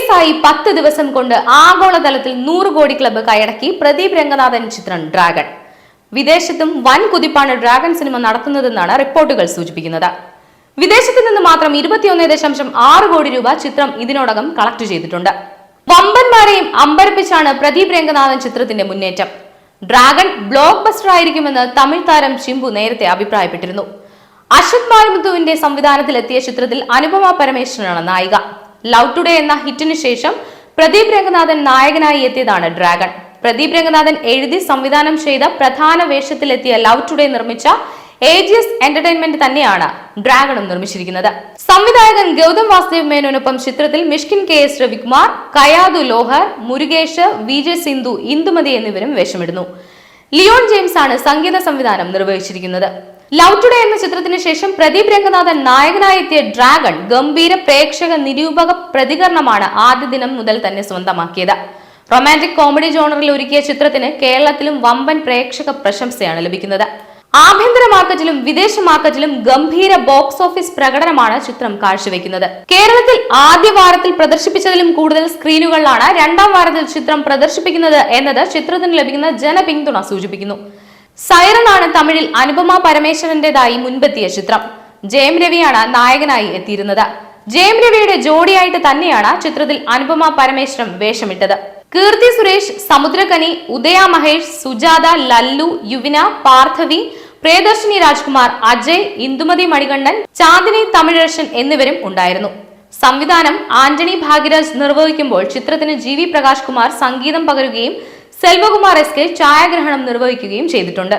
റിലീസായി 10 ദിവസം കൊണ്ട് ആഗോളതലത്തിൽ 100 കോടി ക്ലബ്ബ് കൈയടക്കി പ്രദീപ് രംഗനാഥൻ ചിത്രം ഡ്രാഗൺ. വിദേശത്തും വൻ കുതിപ്പാണ് ഡ്രാഗൺ സിനിമ നടത്തുന്നതെന്നാണ് റിപ്പോർട്ടുകൾ സൂചിപ്പിക്കുന്നത്. വിദേശത്ത് നിന്ന് മാത്രം 21.6 കോടി രൂപ ചിത്രം ഇതിനോടകം കളക്ട് ചെയ്തിട്ടുണ്ട്. വമ്പന്മാരെയും അമ്പരപ്പിച്ചാണ് പ്രദീപ് രംഗനാഥൻ ചിത്രത്തിന്റെ മുന്നേറ്റം. ഡ്രാഗൺ ബ്ലോക്ക് ബസ്റ്റർ ആയിരിക്കുമെന്ന് തമിഴ് താരം ചിമ്പു നേരത്തെ അഭിപ്രായപ്പെട്ടിരുന്നു. അശ്വത് മാൽമുത്തുവിന്റെ സംവിധാനത്തിലെത്തിയ ചിത്രത്തിൽ അനുപമ പരമേശ്വരനാണ് നായിക. ലവ് ടുഡേ എന്ന ഹിറ്റിന് ശേഷം പ്രദീപ് രംഗനാഥൻ നായകനായി എത്തിയതാണ് ഡ്രാഗൺ. പ്രദീപ് രംഗനാഥൻ എഴുതി സംവിധാനം ചെയ്ത പ്രധാന വേഷത്തിലെത്തിയ ലവ് ടുഡേ നിർമ്മിച്ച AGS എന്റർടൈൻമെന്റ് തന്നെയാണ് ഡ്രാഗണും നിർമ്മിച്ചിരിക്കുന്നത്. സംവിധായകൻ ഗൗതം വാസുദേവ് മേനോനൊപ്പം ചിത്രത്തിൽ മിഷ്കിൻ KS രവികുമാർ, കയാദു ലോഹർ, മുരുകേഷ്, VJ സിന്ധു, ഇന്ദുമതി എന്നിവരും വേഷമിടുന്നു. ലിയോൺ ജെയിംസ് ആണ് സംഗീത സംവിധാനം നിർവഹിച്ചിരിക്കുന്നത്. ലവ് ടുഡേ എന്ന ചിത്രത്തിന് ശേഷം പ്രദീപ് രംഗനാഥൻ നായകനായി എത്തിയ ഡ്രാഗൺ ഗംഭീര പ്രേക്ഷക നിരൂപക പ്രതികരണമാണ് ആദ്യ ദിനം മുതൽ തന്നെ സ്വന്തമാക്കിയത്. റൊമാന്റിക് കോമഡി ജോണറിൽ ഒരുക്കിയ ചിത്രത്തിന് കേരളത്തിലും വമ്പൻ പ്രേക്ഷക പ്രശംസയാണ് ലഭിക്കുന്നത്. ആഭ്യന്തര മാർക്കറ്റിലും വിദേശ മാർക്കറ്റിലും ഗംഭീര ബോക്സ് ഓഫീസ് പ്രകടനമാണ് ചിത്രം കാഴ്ചവെക്കുന്നത്. കേരളത്തിൽ ആദ്യ വാരത്തിൽ പ്രദർശിപ്പിച്ചതിലും കൂടുതൽ സ്ക്രീനുകളിലാണ് രണ്ടാം വാരത്തിൽ ചിത്രം പ്രദർശിപ്പിക്കുന്നത് എന്നത് ചിത്രത്തിന് ലഭിക്കുന്ന ജനപിന്തുണ സൂചിപ്പിക്കുന്നു. സൈറൺ ആണ് തമിഴിൽ അനുപമ പരമേശ്വരന്റേതായി മുൻപെത്തിയ ചിത്രം. ജയം രവിയാണ് നായകനായി എത്തിയിരുന്നത്. ജയം രവിയുടെ ജോഡിയായിട്ട് തന്നെയാണ് ചിത്രത്തിൽ അനുപമ പരമേശ്വരൻ വേഷമിട്ടത്. കീർത്തി സുരേഷ്, സമുദ്രകനി, ഉദയ മഹേഷ്, സുജാത, ലല്ലു, യുവിന, പാർത്ഥവി, പ്രിയദർശിനി രാജ്കുമാർ, അജയ്, ഇന്ദുമതി മണികണ്ഠൻ, ചാന്ദിനി തമിഴരശൻ എന്നിവരും ഉണ്ടായിരുന്നു. സംവിധാനം ആന്റണി ഭാഗ്യരാജ് നിർവഹിക്കുമ്പോൾ ചിത്രത്തിന് GV പ്രകാശ് കുമാർ സംഗീതം പകരുകയും സെൽവകുമാർ SK ഛായാഗ്രഹണം നിർവഹിക്കുകയും ചെയ്തിട്ടുണ്ട്.